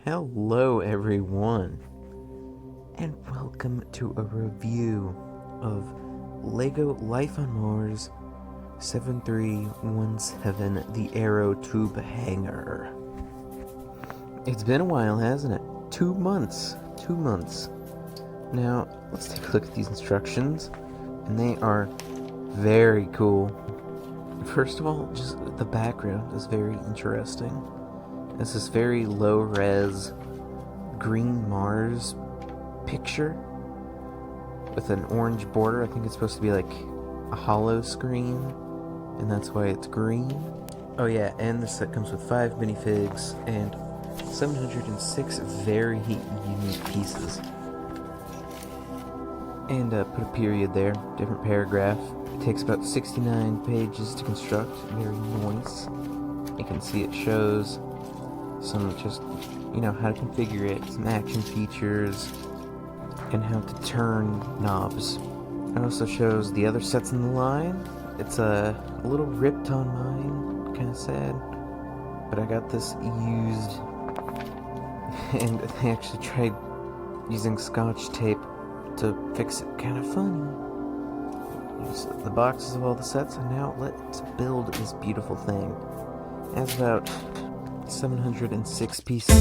Hello everyone, and welcome to a review of LEGO Life on Mars 7317, the Aerotube Hangar. It's been a while, hasn't it? 2 months. 2 months. Now, let's take a look at these instructions, and they are very cool. First of all, just the background is very interesting. It's this very low-res green Mars picture with an orange border. I think it's supposed to be like a hollow screen, and that's why it's green. Oh yeah, and this set comes with 5 minifigs and 706 very unique pieces. And put a period there, different paragraph. It takes about 69 pages to construct, very nice. You can see it shows some just, how to configure it, some action features, and how to turn knobs. It also shows the other sets in the line. It's a little ripped on mine, kind of sad, but I got this used, and I actually tried using Scotch tape to fix it. Kind of funny. Here's the boxes of all the sets, and now let's build this beautiful thing. It has about 706 pieces.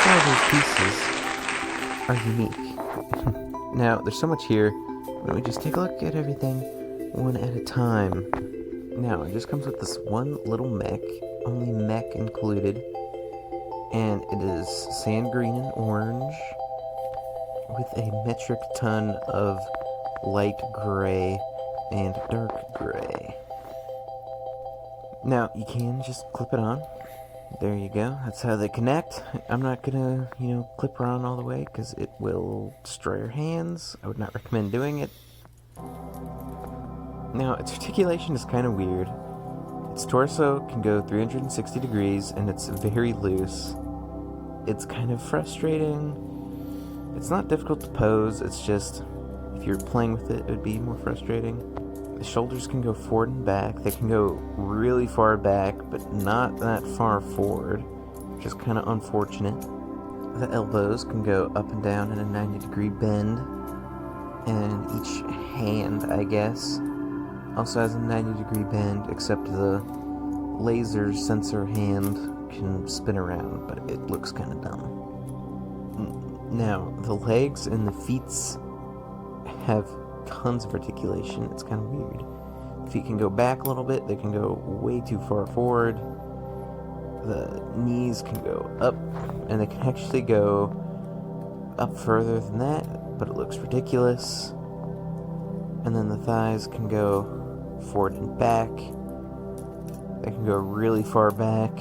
all those pieces are unique. Now, there's so much here. Why don't we just take a look at everything one at a time? Now, it just comes with this one little mech, only mech included, and it is sand green and orange with a metric ton of light gray and dark gray. Now, you can just clip it on. There you go. That's how they connect. I'm not gonna, clip her on all the way because it will destroy your hands. I would not recommend doing it. Now, its articulation is kind of weird. Its torso can go 360 degrees and it's very loose. It's kind of frustrating. It's not difficult to pose, it's just, if you're playing with it, it would be more frustrating. The shoulders can go forward and back. They can go really far back, but not that far forward, which is kind of unfortunate. The elbows can go up and down in a 90-degree bend, and each hand, I guess, also has a 90-degree bend, except the laser sensor hand can spin around, but it looks kind of dumb. Now, the legs and the feet have tons of articulation. It's kind of weird. The feet can go back a little bit. They can go way too far forward. The knees can go up, and they can actually go up further than that, but it looks ridiculous. And then the thighs can go forward and back. They can go really far back,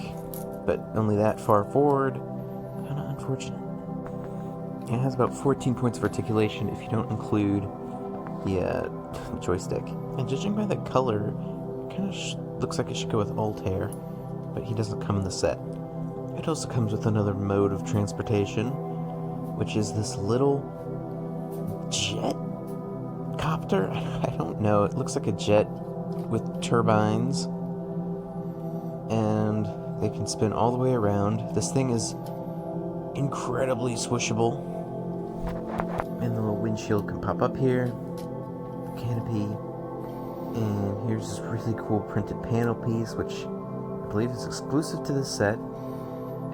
but only that far forward. Kind of unfortunate. It has about 14 points of articulation if you don't include the joystick. And judging by the color, it kind of looks like it should go with Altair, but he doesn't come in the set. It also comes with another mode of transportation, which is this little jet copter. I don't know. It looks like a jet with turbines, and they can spin all the way around. This thing is incredibly swishable, and the little windshield can pop up here, canopy, and here's this really cool printed panel piece, which I believe is exclusive to this set,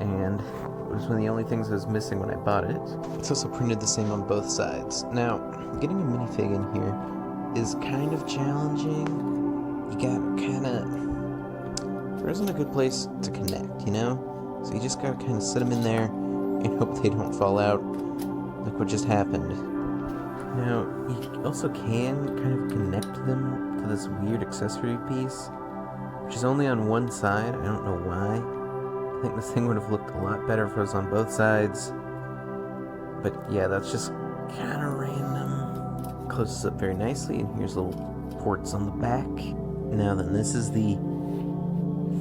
and it was one of the only things that was missing when I bought it. It's also printed the same on both sides. Now, getting a minifig in here is kind of challenging. You got there isn't a good place to connect, So you just gotta kind of set them in there and hope they don't fall out. Look what just happened. Now, you also can kind of connect them to this weird accessory piece, which is only on one side. I don't know why. I think this thing would have looked a lot better if it was on both sides. But yeah, that's just kind of random. Closes up very nicely, and here's little ports on the back. Now then, this is the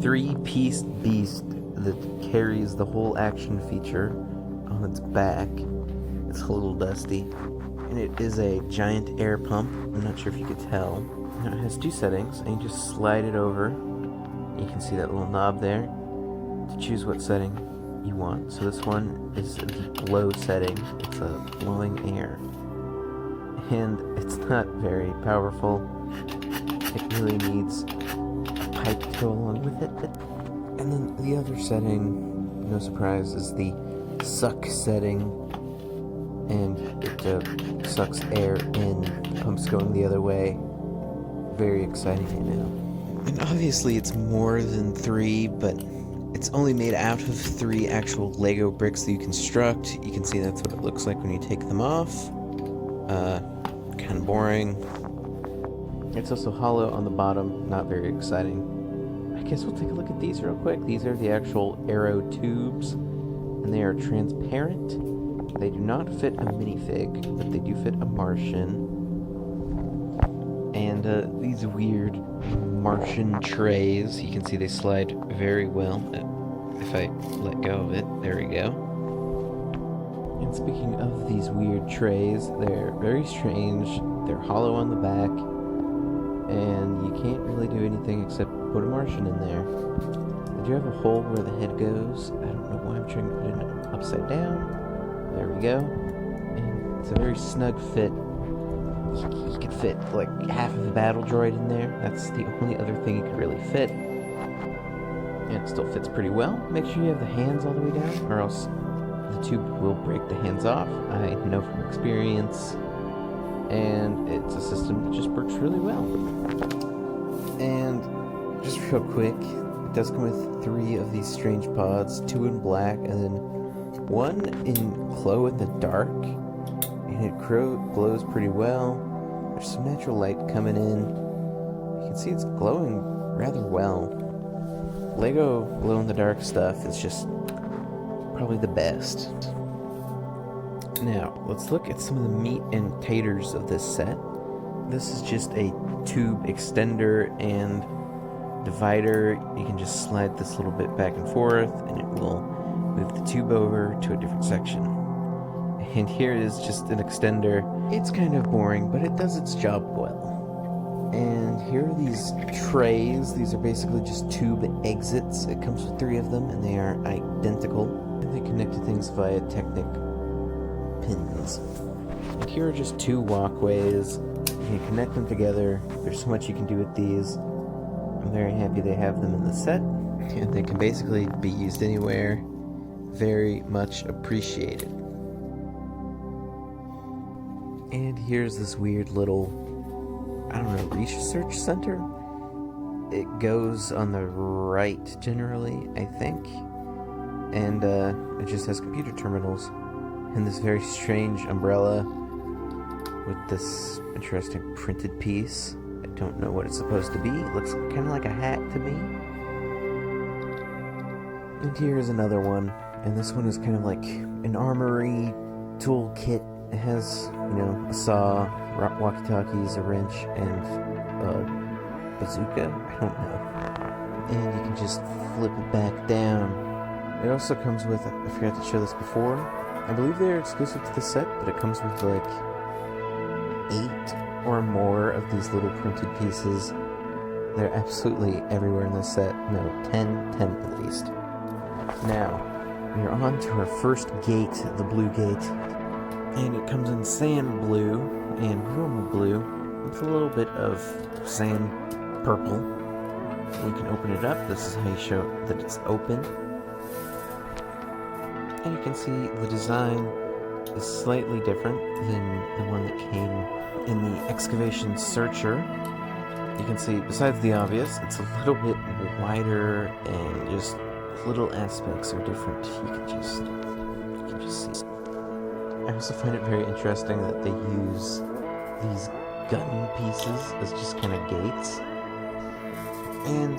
3-piece beast that carries the whole action feature on its back. It's a little dusty, and it is a giant air pump. I'm not sure if you could tell. Now, it has 2 settings, and you just slide it over. You can see that little knob there to choose what setting you want. So this one is the blow setting. It's a blowing air, and it's not very powerful. It really needs a pipe to go along with it. And then the other setting, no surprise, is the suck setting, and it sucks air in. The pump's going the other way. Very exciting, And obviously it's more than 3, but it's only made out of 3 actual Lego bricks that you construct. You can see that's what it looks like when you take them off. Kind of boring. It's also hollow on the bottom, not very exciting. I guess we'll take a look at these real quick. These are the actual Aerotubes, and they are transparent. They do not fit a minifig, but they do fit a Martian. And these weird Martian trays, you can see they slide very well. If I let go of it, there we go. And speaking of these weird trays, they're very strange. They're hollow on the back, and you can't really do anything except put a Martian in there. They do have a hole where the head goes. I don't know why I'm trying to put it upside down. There we go. And it's a very snug fit. You could fit like half of the battle droid in there. That's the only other thing you could really fit. And it still fits pretty well. Make sure you have the hands all the way down, or else the tube will break the hands off. I know from experience. And it's a system that just works really well. And just real quick, it does come with 3 of these strange pods, 2 in black, and then 1 in glow in the dark. And it glows pretty well. There's some natural light coming in. You can see it's glowing rather well. Lego glow in the dark stuff is just probably the best. Now, let's look at some of the meat and taters of this set. This is just a tube extender and divider. You can just slide this little bit back and forth, and it will move the tube over to a different section. And here is just an extender. It's kind of boring, but it does its job well. And here are these trays. These are basically just tube exits. It comes with 3 of them, and they are identical. And they connect to things via Technic pins. And here are just 2 walkways. You can connect them together. There's so much you can do with these. I'm very happy they have them in the set, and they can basically be used anywhere. Very much appreciated. And here's this weird little, I don't know, research center? It goes on the right generally, I think. And it just has computer terminals. And this very strange umbrella with this interesting printed piece. I don't know what it's supposed to be. It looks kind of like a hat to me. And here's another one. And this one is kind of like an armory toolkit. It has, you know, a saw, walkie-talkies, a wrench, and a bazooka. I don't know. And you can just flip it back down. It also comes with, I forgot to show this before, I believe they're exclusive to the set, but it comes with like 8 or more of these little printed pieces. They're absolutely everywhere in this set. No, 10 at least. Now, we're on to our first gate, the blue gate. And it comes in sand blue and normal blue with a little bit of sand purple. We can open it up. This is how you show that it's open. And you can see the design is slightly different than the one that came in the excavation searcher. You can see, besides the obvious, it's a little bit wider and just little aspects are different. You can just see. I also find it very interesting that they use these gun pieces as just kind of gates. And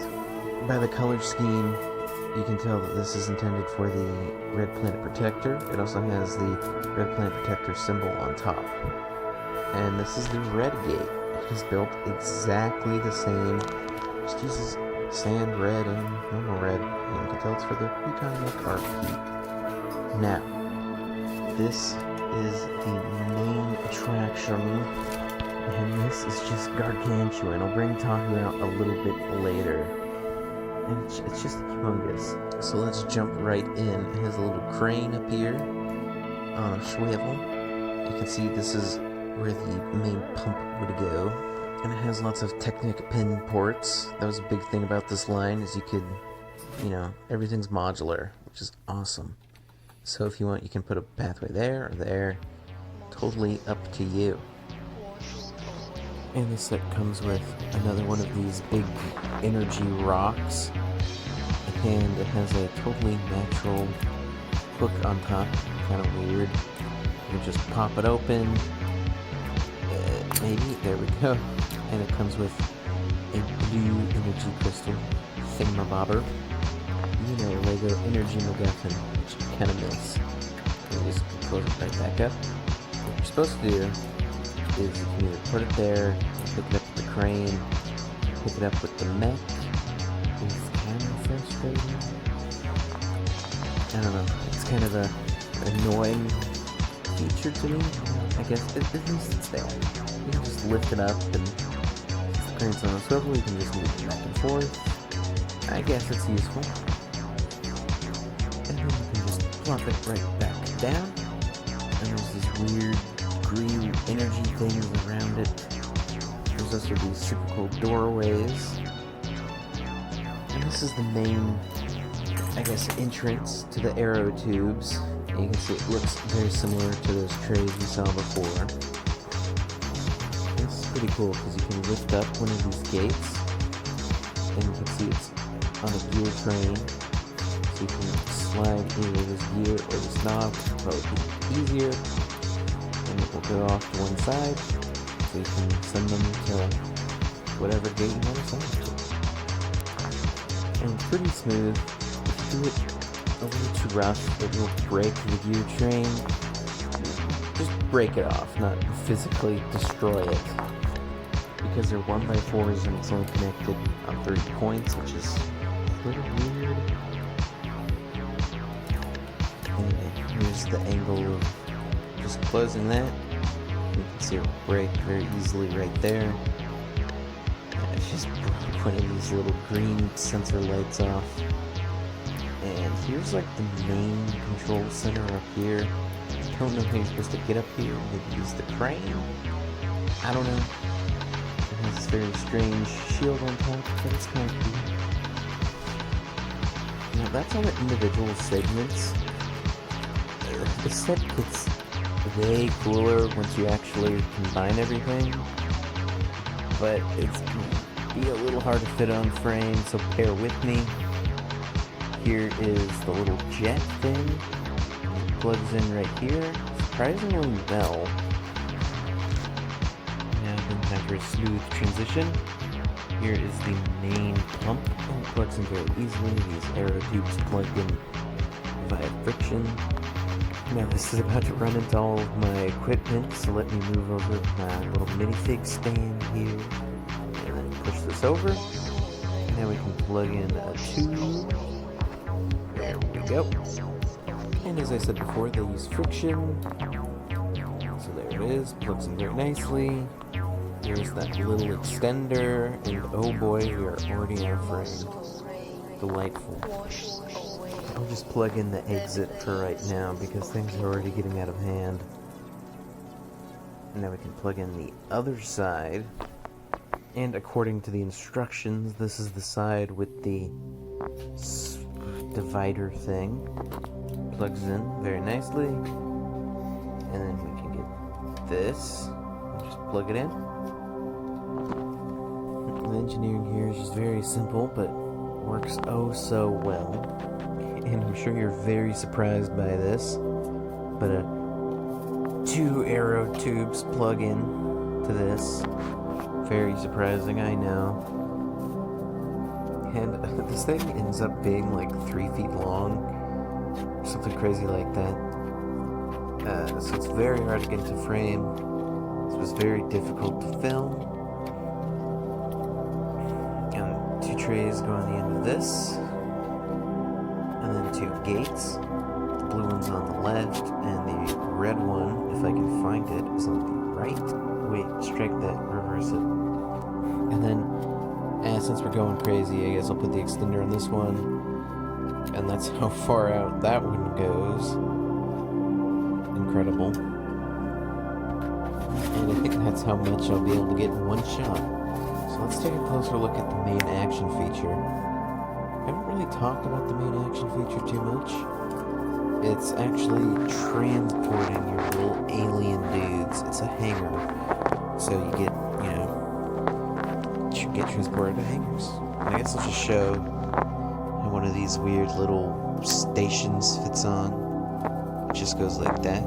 by the color scheme, you can tell that this is intended for the Red Planet Protector. It also has the Red Planet Protector symbol on top. And this is the red gate. It is built exactly the same. Just uses sand red and normal red. And you can tell it's for the Recon Mech RP. Now, this is the main attraction. And this is just gargantuan. I'll bring Tahu out a little bit later. And it's just humongous. So let's jump right in. It has a little crane up here on a swivel. You can see this is where the main pump would go. And it has lots of Technic pin ports. That was a big thing about this line, is you could, you know, everything's modular, which is awesome. So if you want, you can put a pathway there or there. Totally up to you. And this set comes with another one of these big energy rocks. And it has a totally natural hook on top. Kind of weird. You just pop it open. Maybe. There we go. And it comes with a blue energy crystal thingamabobber. You know, Lego Energy MacGuffin, which you kind of miss. You just close it right back up. What you're supposed to do is you can either put it there, pick it up with the crane, pick it up with the mech. It's kind of frustrating. I don't know, it's kind of a annoying feature to me. I guess at least it's there. You can just lift it up, and if the crane's on a swivel, you can just move it back and forth. I guess it's useful. And then you can just plop it right back down. And there's these weird green energy things around it. There's also these super cool doorways. And this is the main, I guess, entrance to the Aerotubes. And you can see it looks very similar to those trays we saw before. This is pretty cool because you can lift up one of these gates, and you can see it's on a gear train. So you can slide either this gear or this knob, probably be easier, and it will go off to one side, so you can send them to whatever gate you want to send them to. And pretty smooth. If you do it a little too rough, it will break the gear train. Just break it off, not physically destroy it. Because they're 1x4s and it's only connected on 30 points, which is a little weird. And here's the angle of just closing that. You can see it break very easily right there. And it's just broke one of these little green sensor lights off. And here's like the main control center up here. I don't know how you're supposed to get up here. Maybe use the crane? I don't know. It has this very strange shield on top, but it's kind of cool. Now that's all the individual segments. The set gets way cooler once you actually combine everything, but it's going to be a little hard to fit on frame, so bear with me. Here is the little jet thing. It plugs in right here, surprisingly well. Now then after a smooth transition, here is the main pump. It plugs in very easily. These Aerotubes plug in via friction. Now this is about to run into all of my equipment, so let me move over my little minifig stand here, and then push this over. Now we can plug in a tube. There we go. And as I said before, they use friction. So there it is, plugs in very nicely. Here's that little extender, and oh boy, we are already on frame. Delightful. I'll just plug in the exit for right now because things are already getting out of hand. Now we can plug in the other side. And according to the instructions, this is the side with the divider thing. Plugs in very nicely. And then we can get this. And just plug it in. The engineering here is just very simple, but works oh so well. And I'm sure you're very surprised by this, but 2 Aerotubes plug in to this. Very surprising, I know. And this thing ends up being like 3 feet long, something crazy like that. So it's very hard to get into frame. This was very difficult to film. And 2 trays go on the end of this. And then 2 gates. The blue one's on the left, and the red one, if I can find it, is on the right. Wait, strike that, reverse it. And then, since we're going crazy, I guess I'll put the extender on this one. And that's how far out that one goes. Incredible. And I think that's how much I'll be able to get in one shot. So let's take a closer look at the main action feature. I haven't really talked about the main action feature too much. It's actually transporting your little alien dudes. It's a hangar. So you get, you get transported to hangars. And I guess I'll just show how one of these weird little stations fits on. It just goes like that.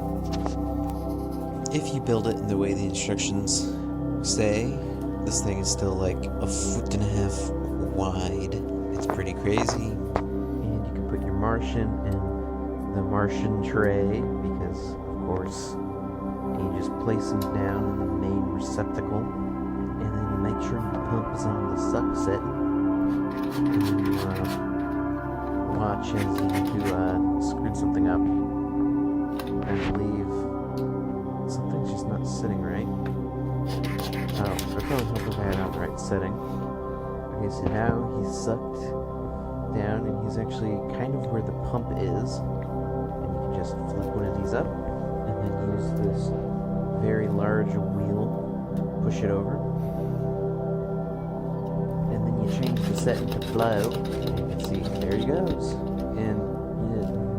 If you build it in the way the instructions say, this thing is still like 1.5 feet wide. It's pretty crazy. And you can put your Martian in the Martian tray because, of course, you just place them down in the main receptacle, and then you make sure your pump is on the suck setting. And then you watch as you need to screw something up. I believe something's just not sitting right. Oh, I probably hope if I had it on the right setting. Okay, so now he's sucked down, and he's actually kind of where the pump is. And you can just flip one of these up, and then use this very large wheel, push it over, and then you change the setting to flow, and you can see, there he goes. And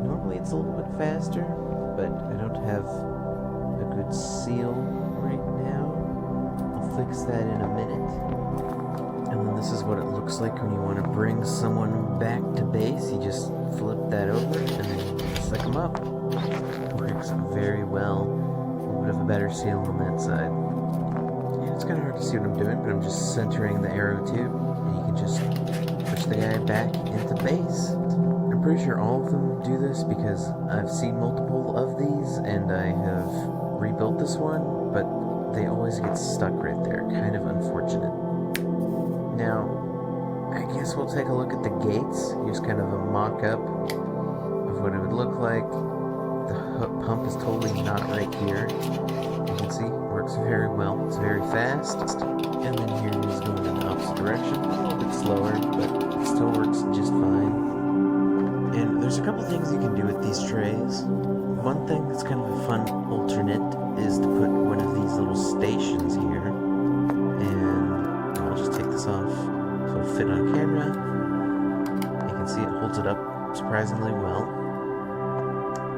normally it's a little bit faster, but I don't have a good seal right now. I'll fix that in a minute. And then this is what it looks like when you want to bring someone back to base. You just flip that over and then suck them up. It works very well. A little bit of a better seal on that side. Yeah, it's kind of hard to see what I'm doing, but I'm just centering the Aerotube, and you can just push the guy back into base. I'm pretty sure all of them do this because I've seen multiple of these, and I have rebuilt this one, but they always get stuck right there. Kind of unfortunate. Now, I guess we'll take a look at the gates. Here's kind of a mock-up of what it would look like. The pump is totally not right here. You can see, it works very well. It's very fast. And then here it is going in the opposite direction. A little bit slower, but it still works just fine. And there's a couple things you can do with these trays. One thing that's kind of a fun alternate is to put one of these little stations here. And I'll just take this off so it'll fit on camera. You can see it holds it up surprisingly well.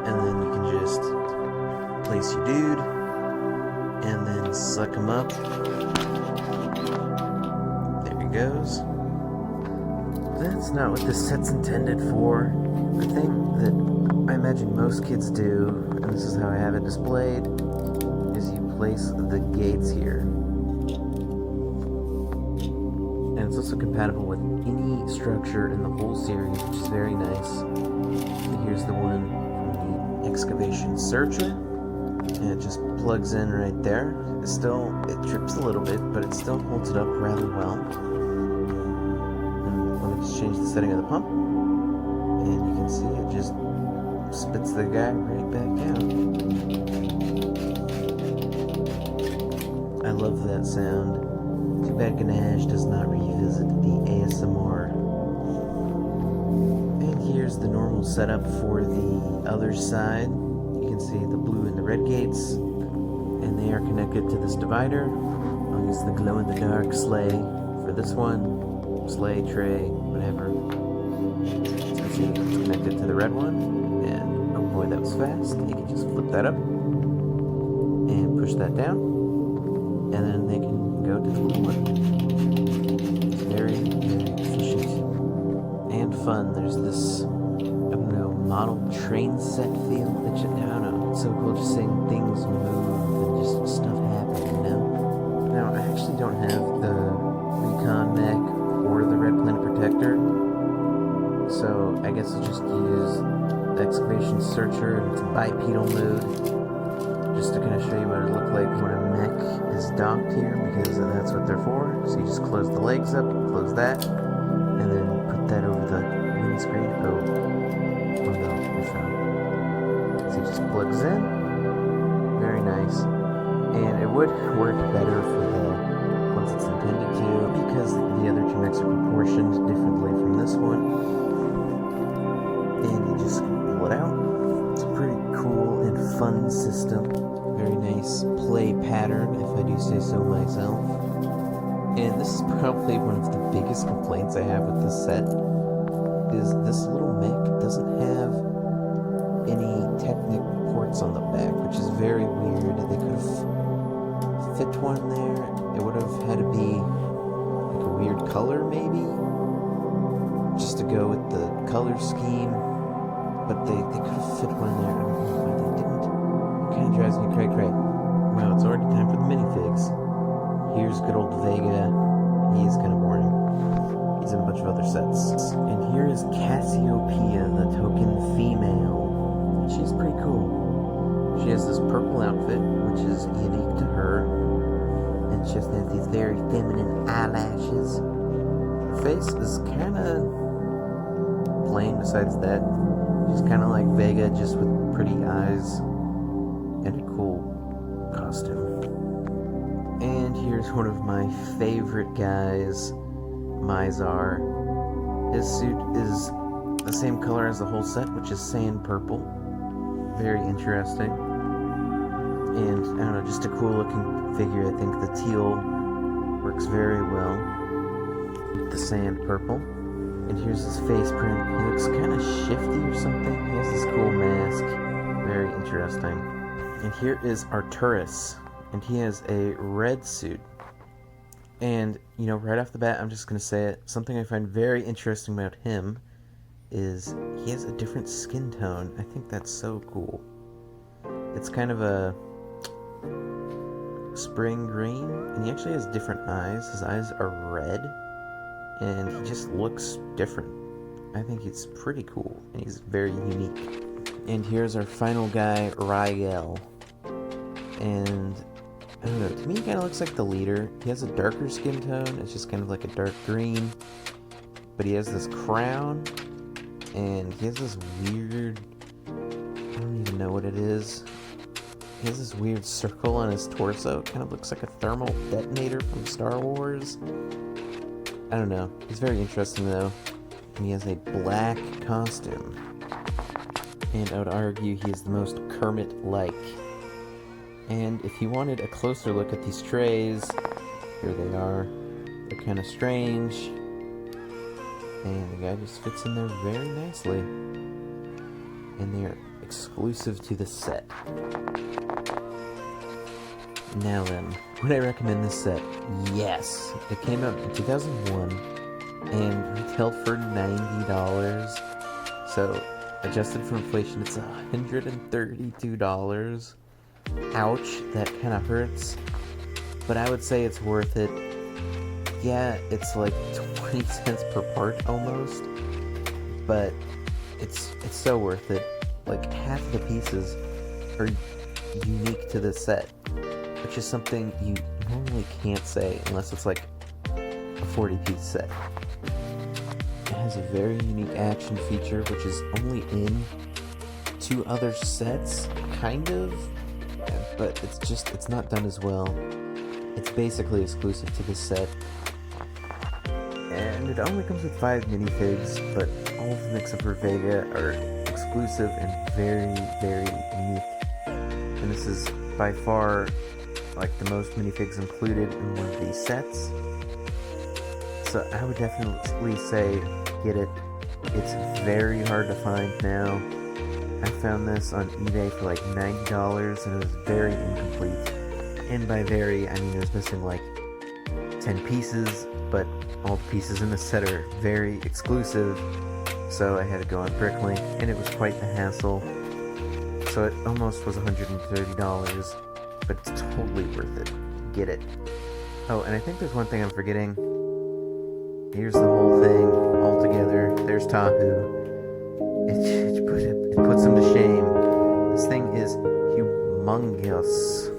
And then you can just place your dude and then suck him up. There he goes. That's not what this set's intended for. The thing that I imagine most kids do, and this is how I have it displayed, is you place the gates here. And it's also compatible with any structure in the whole series, which is very nice. So here's the one from the excavation searcher, and it just plugs in right there. Still, it trips a little bit, but it still holds it up rather well. And let me just change the setting of the pump, and you can see it just spits the guy right back out. I love that sound. Too bad Ganache does not revisit the ASMR. And here's the normal setup for the other side. You can see the blue and the red gates, and they are connected to this divider. I'll use the glow-in-the-dark sleigh for this one. Sleigh, tray, whatever. So you see it's connected to the red one, and oh boy, that was fast. You can just flip that up and push that down, and then they can go to the blue one. It's very, very efficient and fun. There's this, I don't know, model train set feel. I don't know, it's so cool just seeing things move and just stuff happen, you know? Now, I actually don't have the Recon mech or the Red Planet Protector, so I guess I'll just use the Excavation Searcher in its bipedal mode, just to kind of show you what it would look like when a mech is docked here, because that's what they're for. So you just close the legs up, close that, and then put that over the windscreen. Oh no, I found. So it just plugs in. Very nice. And it would work better for the ones it's intended to, because the other two mechs are proportioned differently from this one. And you just pull it out. It's a pretty cool and fun system. Very nice play pattern, if I do say so myself. And this is probably one of the biggest complaints I have with this set, is this little mech doesn't have any Technic ports on the back, which is very weird. They could have fit one there. It would have had to be like a weird color, maybe, just to go with the color scheme. But they could have fit one there. I don't know why they didn't. It kind of drives me cray-cray. Well, it's already time for the minifigs. Here's good old Vega. He's kind of boring. He's in a bunch of other sets. And here is Cassiopeia, the token female. She's pretty cool. She has this purple outfit, which is unique to her. And she just has these very feminine eyelashes. Her face is kind of plain besides that. She's kind of like Vega, just with pretty eyes and a cool costume. And here's one of my favorite guys, Mizar. His suit is the same color as the whole set, which is sand purple. Very interesting. And, I don't know, just a cool looking figure. I think the teal works very well with the sand purple. And here's his face print. He looks kind of shifty or something. He has this cool mask. Very interesting. And here is Arturus. And he has a red suit. And, you know, right off the bat, I'm just going to say it. Something I find very interesting about him is he has a different skin tone. I think that's so cool. It's kind of a spring green, and he actually has different eyes. His eyes are red, and he just looks different. I think it's pretty cool, and he's very unique. And here's our final guy, Rael. And I don't know, to me he kind of looks like the leader. He has a darker skin tone, it's just kind of like a dark green. But he has this crown, and he has this weird, I don't even know what it is. He has this weird circle on his torso. It kind of looks like a thermal detonator from Star Wars. I don't know. He's very interesting though. And he has a black costume. And I would argue he is the most Kermit-like. And if you wanted a closer look at these trays, here they are. They're kind of strange. And the guy just fits in there very nicely. And they're exclusive to the set. Now then, would I recommend this set? Yes! It came out in 2001 and retailed for $90. So, adjusted for inflation, it's $132. Ouch, that kind of hurts. But I would say it's worth it. Yeah, it's like 20 cents per part almost. But it's so worth it. Like, half the pieces are unique to this set, which is something you normally can't say unless it's like a 40-piece set. It has a very unique action feature, which is only in 2 other sets, kind of, but it's not done as well. It's basically exclusive to this set. And it only comes with 5 minifigs, but all of them except for Vega are exclusive and very, very unique. And this is by far like the most minifigs included in one of these sets. So I would definitely say get it. It's very hard to find now. I found this on eBay for like $90 and it was very incomplete. And by very, I mean it was missing like 10 pieces, but all the pieces in the set are very exclusive. So I had to go on Bricklink, and it was quite the hassle. So it almost was $130, but it's totally worth it. Get it. Oh, and I think there's one thing I'm forgetting. Here's the whole thing all together. There's Tahu. It puts him to shame. This thing is humongous.